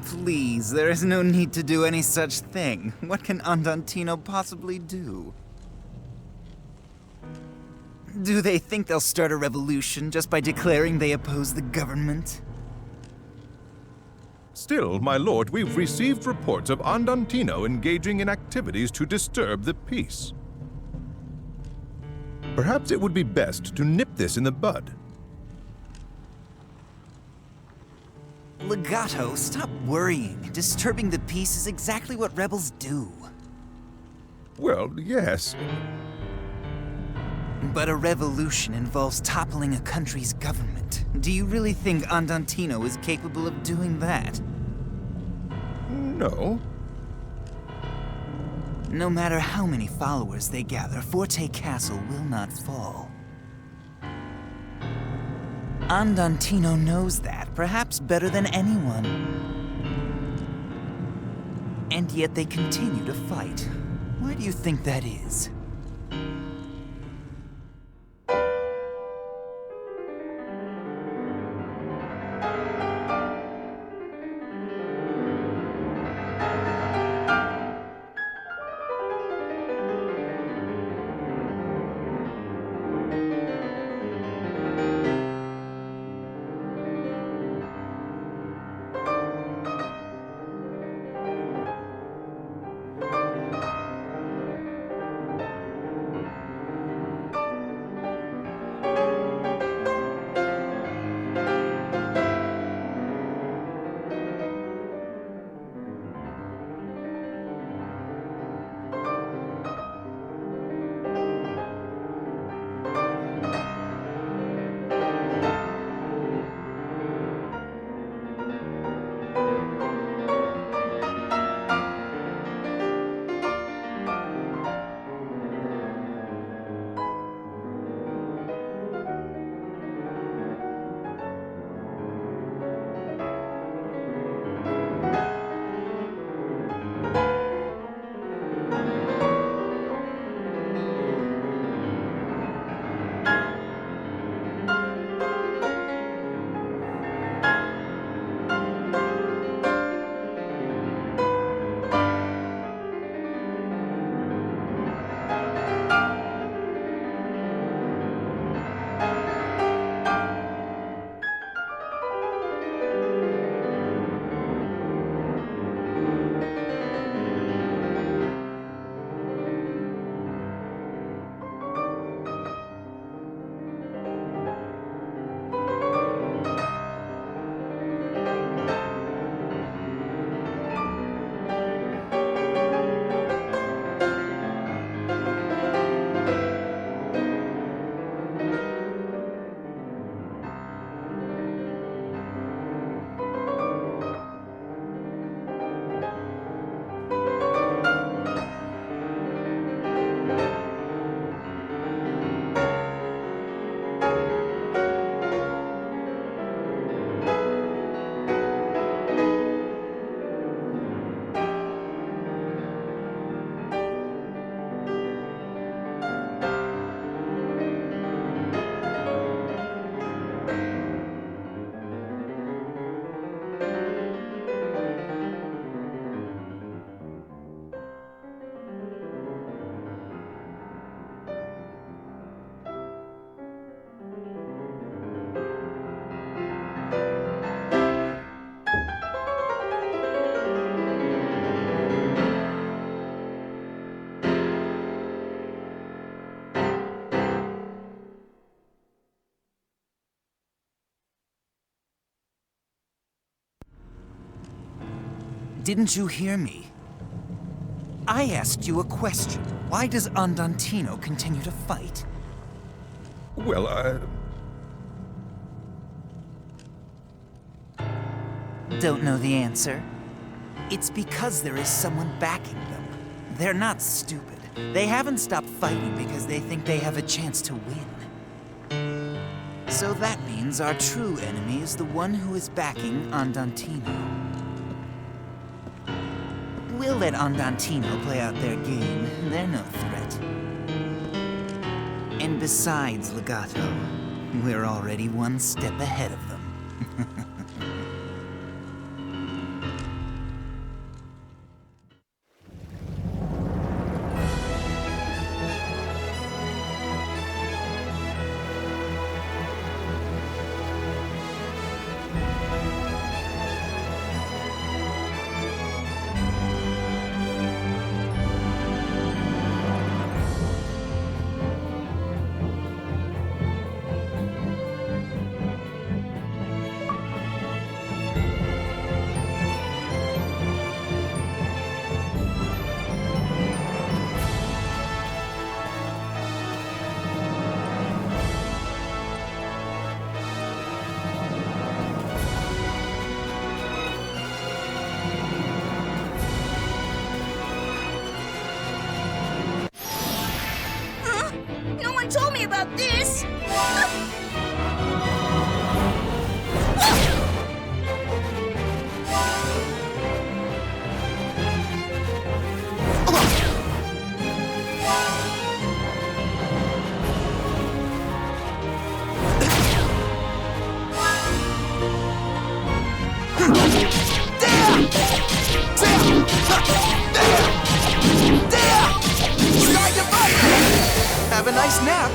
Please, there is no need to do any such thing. What can Andantino possibly do? Do they think they'll start a revolution just by declaring they oppose the government? Still, my lord, we've received reports of Andantino engaging in activities to disturb the peace. Perhaps it would be best to nip this in the bud. Legato, stop worrying. Disturbing the peace is exactly what rebels do. Well, yes. But a revolution involves toppling a country's government. Do you really think Andantino is capable of doing that? No. No matter how many followers they gather, Forte Castle will not fall. Andantino knows that, perhaps better than anyone. And yet they continue to fight. Why do you think that is? Didn't you hear me? I asked you a question. Why does Andantino continue to fight? Well, Don't know the answer? It's because there is someone backing them. They're not stupid. They haven't stopped fighting because they think they have a chance to win. So that means our true enemy is the one who is backing Andantino. We'll let Andantino play out their game. They're no threat. And besides, Legato, we're already one step ahead of them. snap!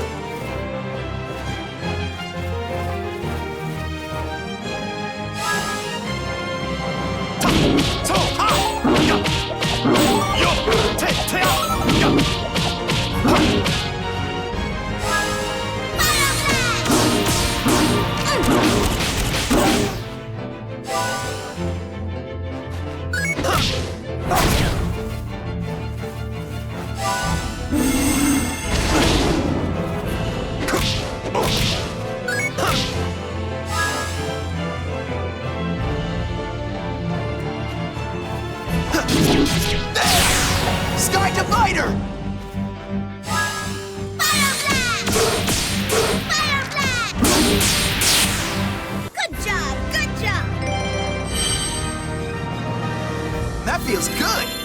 Sky Divider! Good job, good job! That feels good!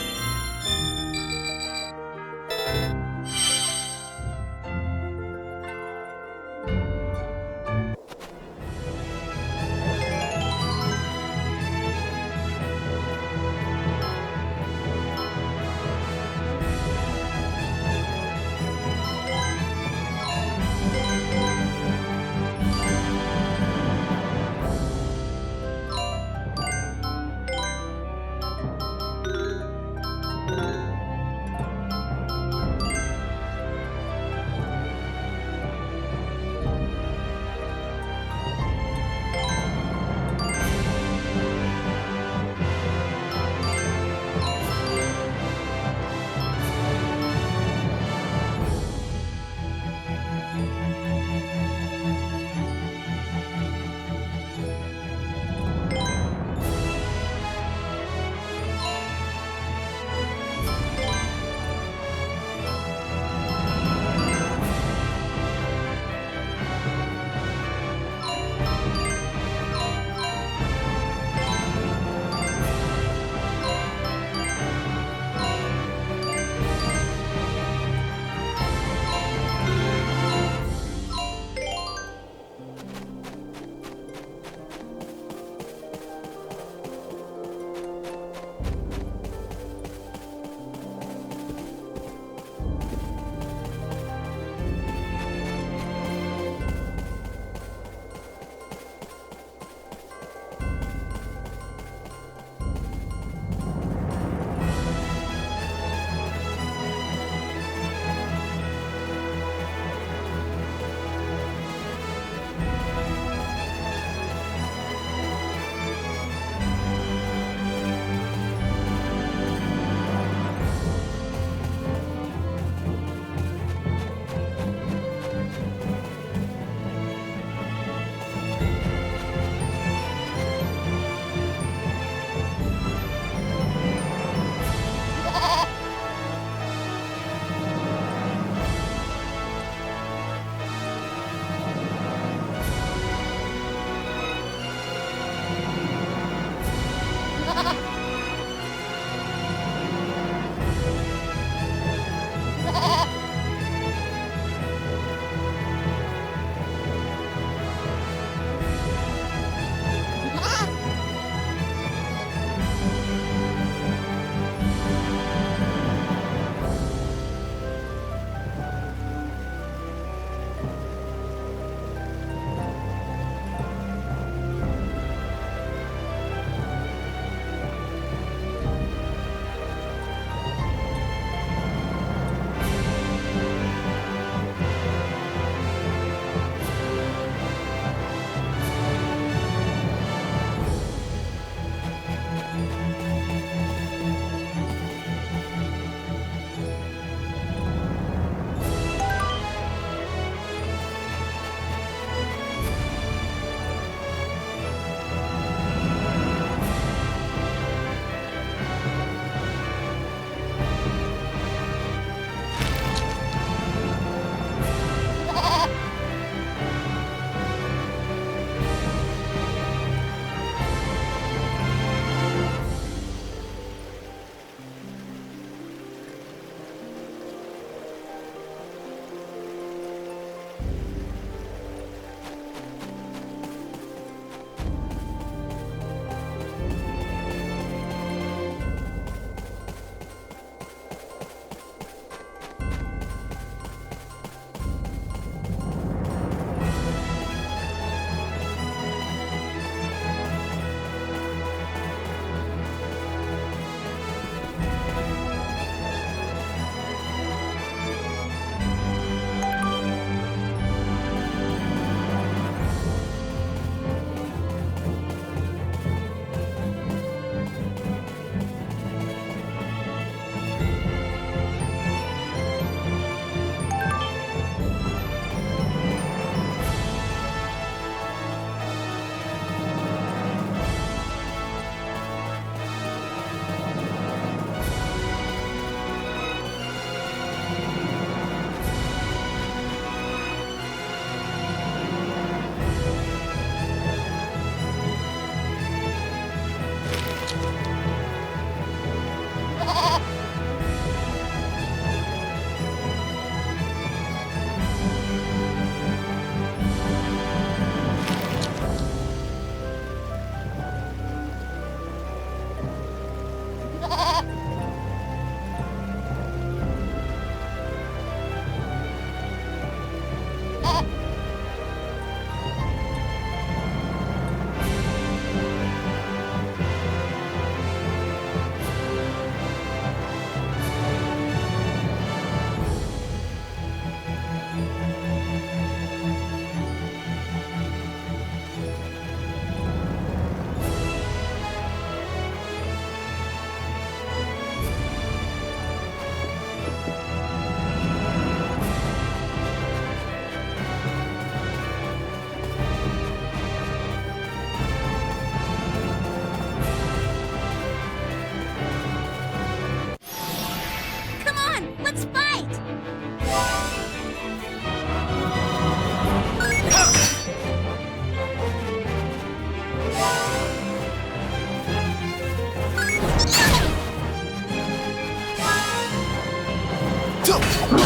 Did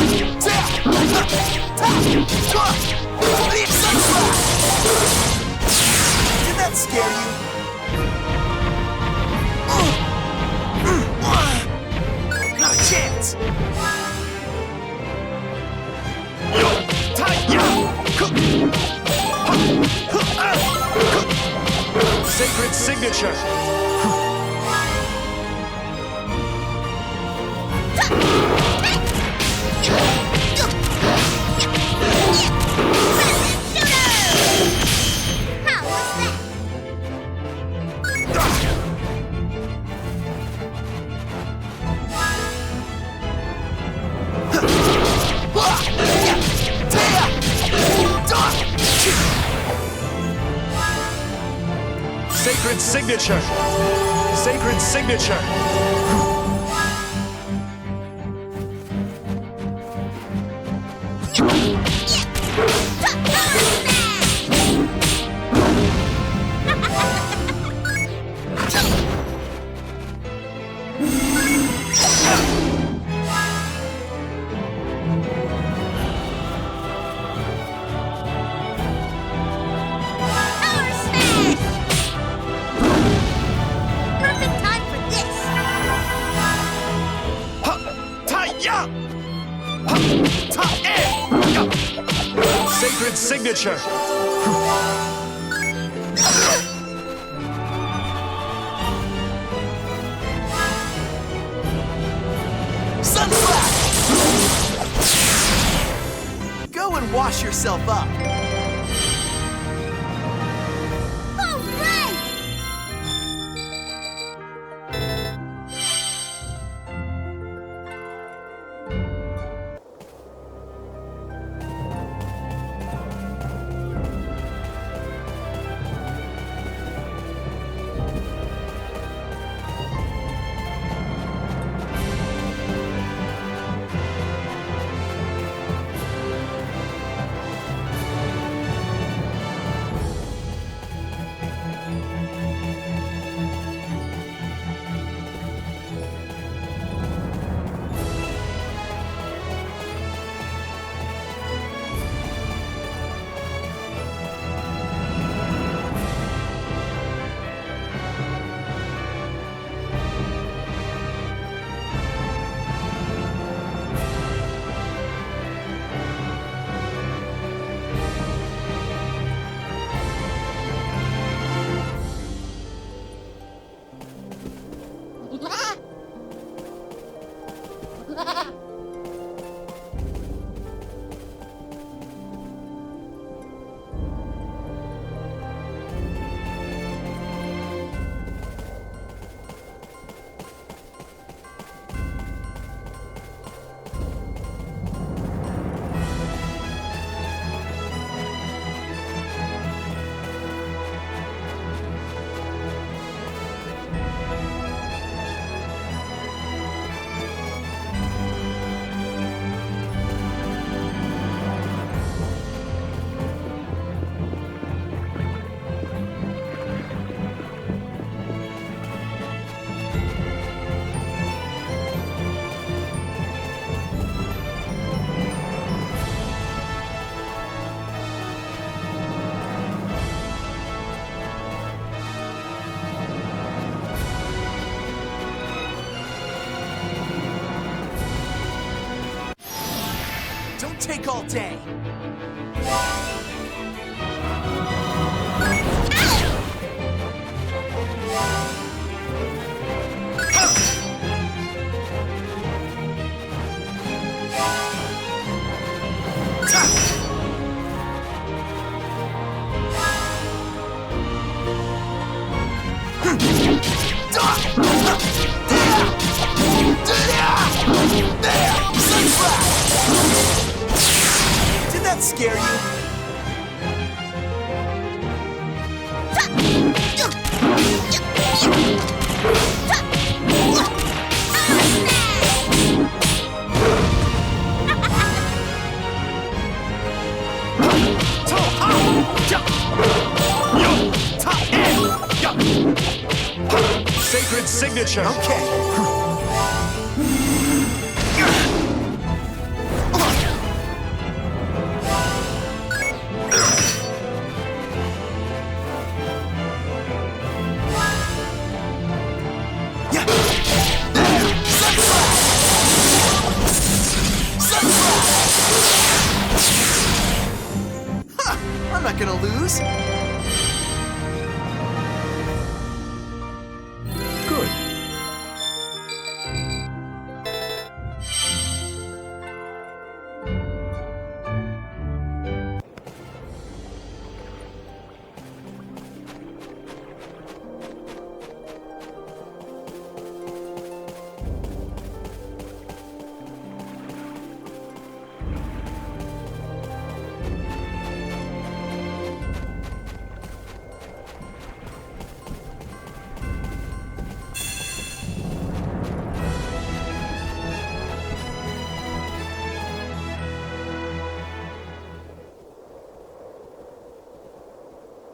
that scare you? Not a chance! Sacred signature. How was that? Sacred signature. Sacred signature. Perfect time for this. Sacred signature. Sunflash! Go and wash yourself up. All right. Don't take all day. Did that scare you? Sacred signature. Okay. Ha! I'm not gonna lose. Good.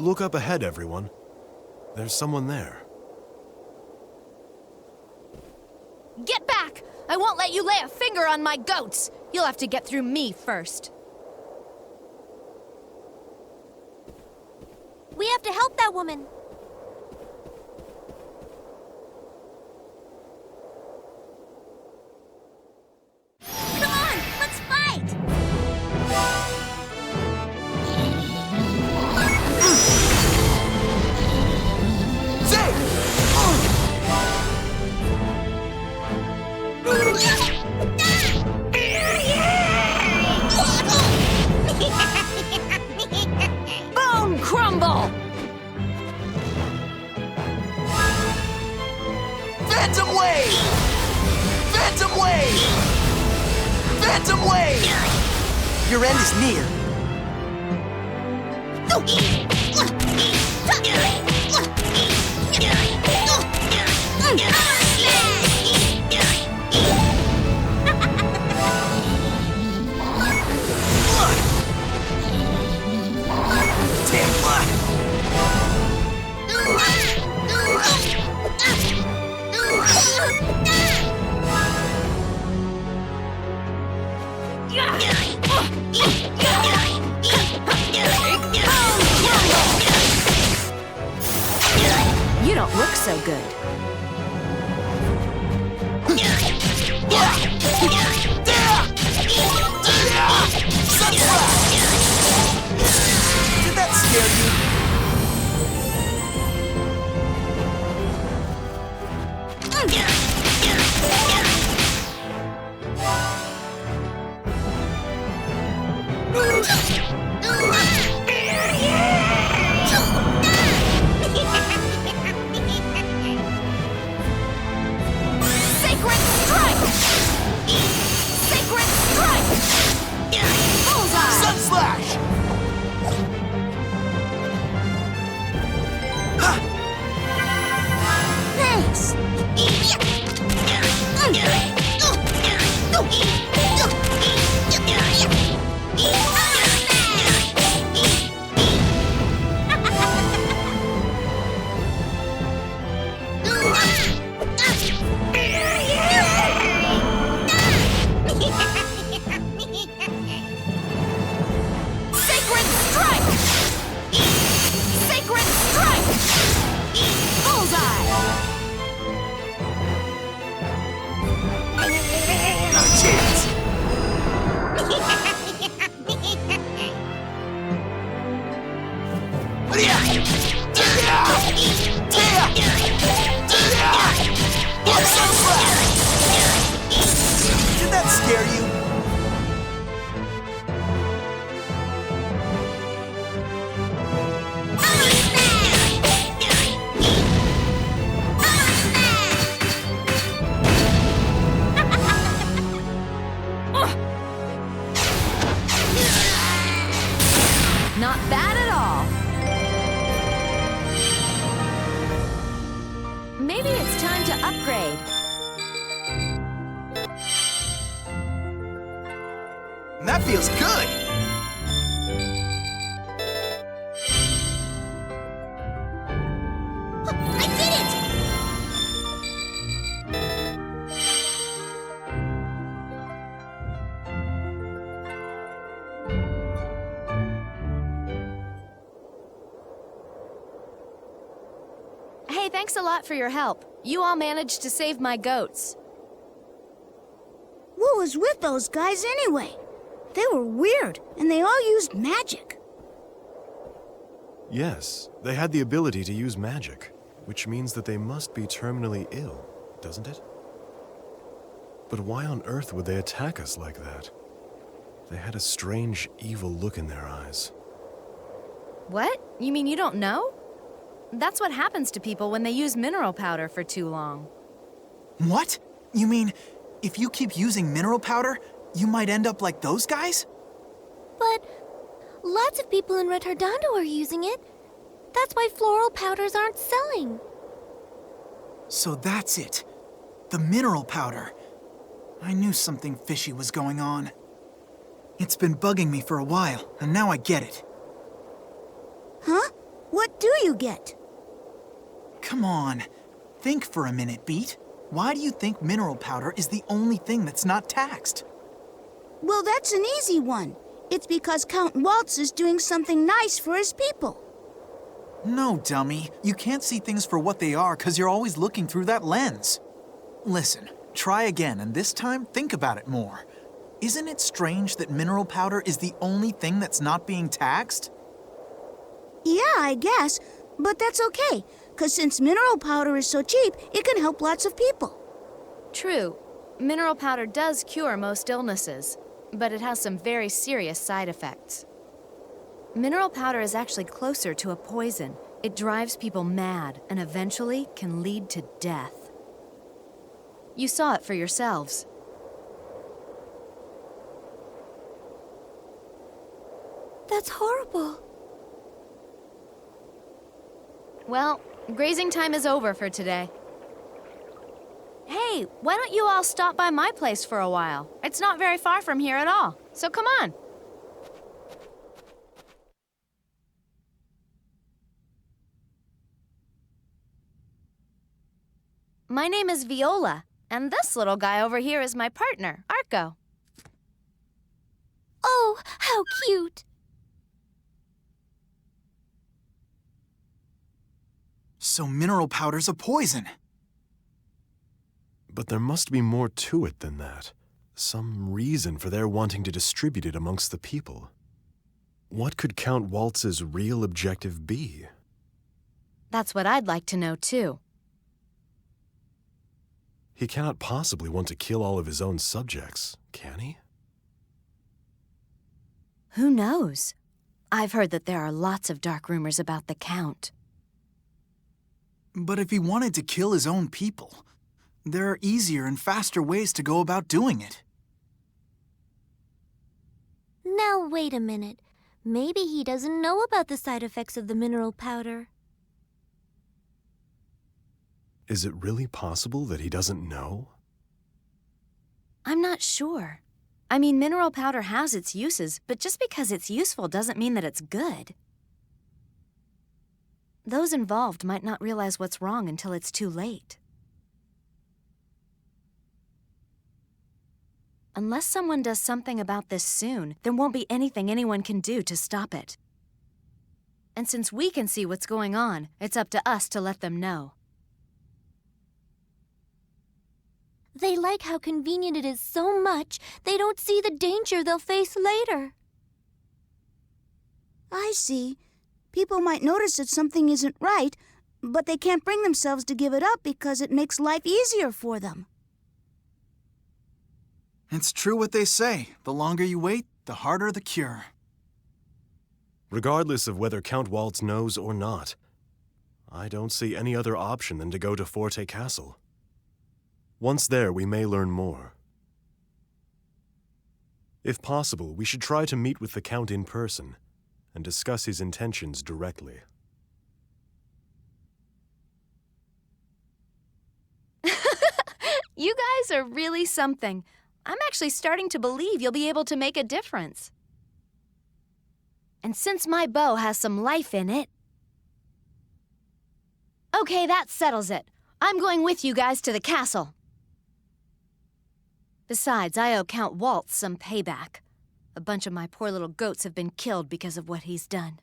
Look up ahead, everyone. There's someone there. Get back! I won't let you lay a finger on my goats! You'll have to get through me first. We have to help that woman. Come on, let's fight! Bone crumble! Phantom Wave! Phantom Wave! Phantom Wave! Your end is near. You don't look so good. Did that scare you? Sacred strike! Sacred strike! Bullseye! Sun Slash! Ha! Thanks. Sacred strike! Sacred strike! Bullseye! Not a chance! Sun Slash! Did that scare you? Not bad at all. Maybe it's time to upgrade. That feels good! I did it! Hey, thanks a lot for your help. You all managed to save my goats. What was with those guys anyway? They were weird, and they all used magic. Yes, they had the ability to use magic, which means that they must be terminally ill, doesn't it? But why on earth would they attack us like that? They had a strange, evil look in their eyes. What? You mean you don't know? That's what happens to people when they use mineral powder for too long. What? You mean, if you keep using mineral powder, you might end up like those guys? But lots of people in Retardando are using it. That's why floral powders aren't selling. So that's it. The mineral powder. I knew something fishy was going on. It's been bugging me for a while, and now I get it. Huh? What do you get? Come on. Think for a minute, Beat. Why do you think mineral powder is the only thing that's not taxed? Well, that's an easy one. It's because Count Waltz is doing something nice for his people. No, dummy. You can't see things for what they are because you're always looking through that lens. Listen, try again, and this time think about it more. Isn't it strange that mineral powder is the only thing that's not being taxed? Yeah, I guess. But that's okay, because since mineral powder is so cheap, it can help lots of people. True. Mineral powder does cure most illnesses, but it has some very serious side effects. Mineral powder is actually closer to a poison. It drives people mad and eventually can lead to death. You saw it for yourselves. That's horrible. Well, grazing time is over for today. Hey, why don't you all stop by my place for a while? It's not very far from here at all, so come on. My name is Viola, and this little guy over here is my partner, Arco. Oh, how cute. So mineral powder's a poison. But there must be more to it than that. Some reason for their wanting to distribute it amongst the people. What could Count Waltz's real objective be? That's what I'd like to know, too. He cannot possibly want to kill all of his own subjects, can he? Who knows? I've heard that there are lots of dark rumors about the Count. But if he wanted to kill his own people, there are easier and faster ways to go about doing it. Now, wait a minute. Maybe he doesn't know about the side effects of the mineral powder. Is it really possible that he doesn't know? I'm not sure. I mean, mineral powder has its uses, but just because it's useful doesn't mean that it's good. Those involved might not realize what's wrong until it's too late. Unless someone does something about this soon, there won't be anything anyone can do to stop it. And since we can see what's going on, it's up to us to let them know. They like how convenient it is so much, they don't see the danger they'll face later. I see. People might notice that something isn't right, but they can't bring themselves to give it up because it makes life easier for them. It's true what they say. The longer you wait, the harder the cure. Regardless of whether Count Waltz knows or not, I don't see any other option than to go to Forte Castle. Once there, we may learn more. If possible, we should try to meet with the Count in person and discuss his intentions directly. You guys are really something. I'm actually starting to believe you'll be able to make a difference. And since my bow has some life in it... Okay, that settles it. I'm going with you guys to the castle. Besides, I owe Count Waltz some payback. A bunch of my poor little goats have been killed because of what he's done.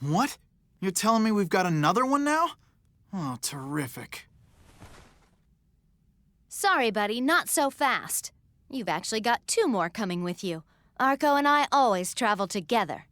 What? You're telling me we've got another one now? Oh, terrific. Sorry, buddy, not so fast. You've actually got 2 more coming with you. Arco and I always travel together.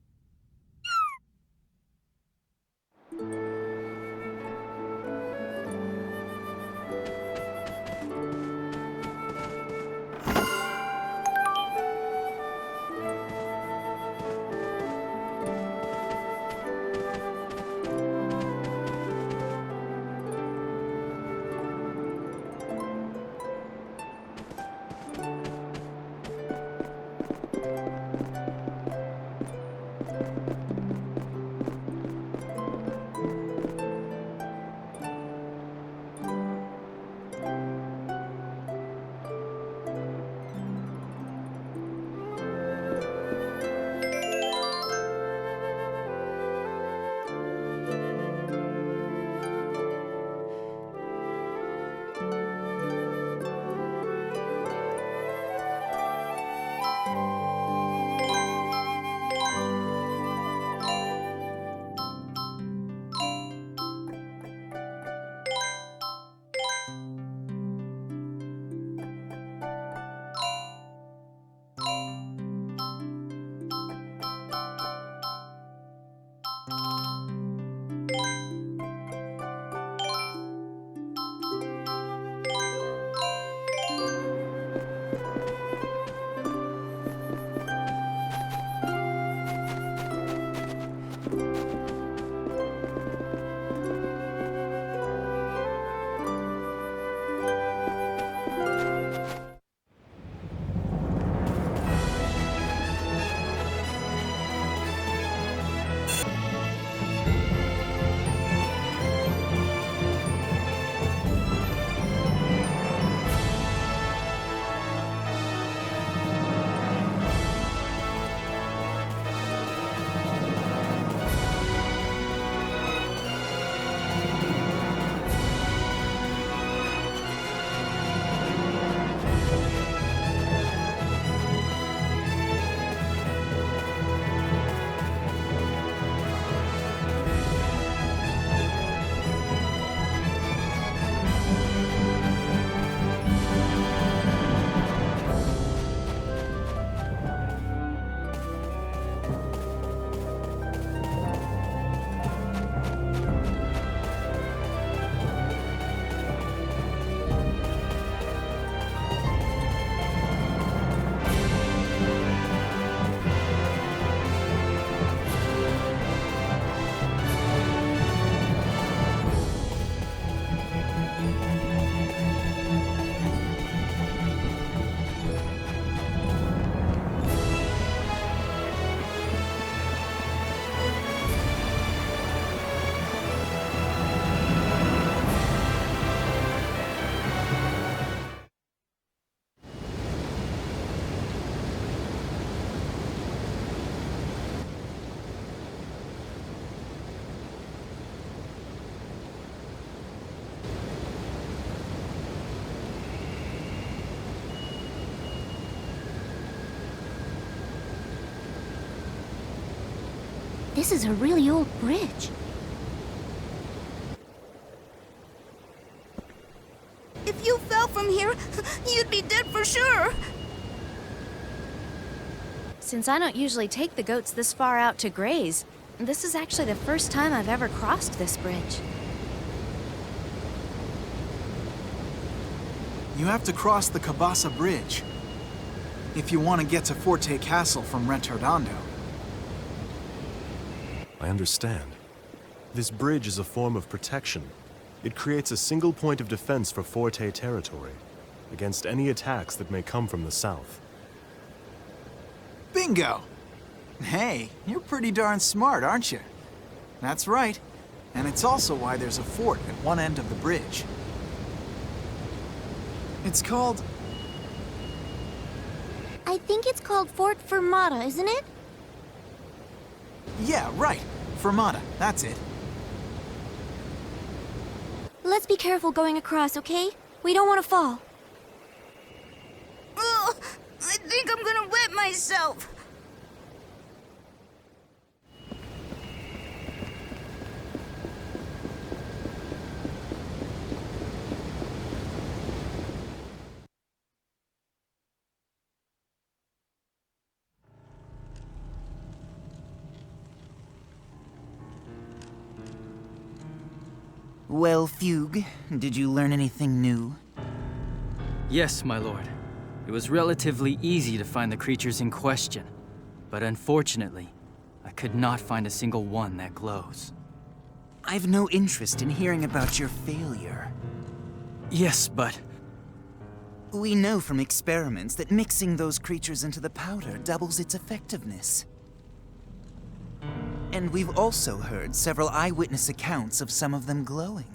This is a really old bridge. If you fell from here, you'd be dead for sure. Since I don't usually take the goats this far out to graze, this is actually the first time I've ever crossed this bridge. You have to cross the Cabasa Bridge if you want to get to Forte Castle from Retornando. I understand. This bridge is a form of protection. It creates a single point of defense for Forte territory against any attacks that may come from the south. Bingo! Hey, you're pretty darn smart, aren't you? That's right. And it's also why there's a fort at one end of the bridge. It's called... I think it's called Fort Fermata, isn't it? Yeah, right. Fermata, that's it. Let's be careful going across, okay? We don't want to fall. Ugh, I think I'm gonna wet myself. Well, Fugue, did you learn anything new? Yes, my lord. It was relatively easy to find the creatures in question. But unfortunately, I could not find a single one that glows. I've no interest in hearing about your failure. Yes, but... We know from experiments that mixing those creatures into the powder doubles its effectiveness. And we've also heard several eyewitness accounts of some of them glowing.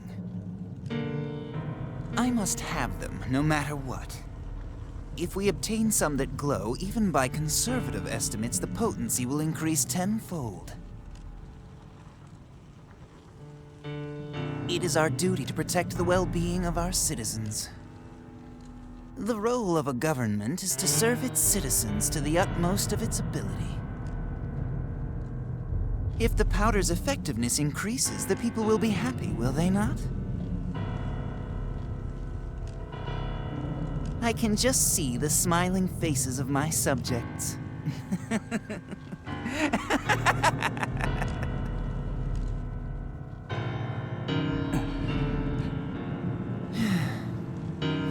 I must have them, no matter what. If we obtain some that glow, even by conservative estimates, the potency will increase tenfold. It is our duty to protect the well-being of our citizens. The role of a government is to serve its citizens to the utmost of its ability. If the powder's effectiveness increases, the people will be happy, will they not? I can just see the smiling faces of my subjects.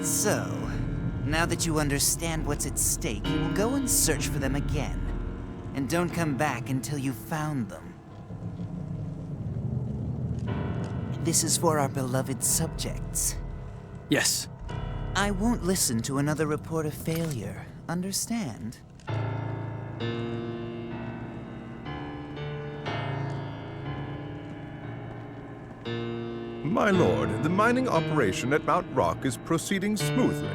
So, now that you understand what's at stake, you will go and search for them again. And don't come back until you've found them. This is for our beloved subjects. Yes. I won't listen to another report of failure. Understand? My lord, the mining operation at Mount Rock is proceeding smoothly.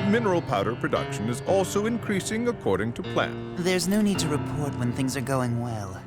Mineral powder production is also increasing according to plan. There's no need to report when things are going well.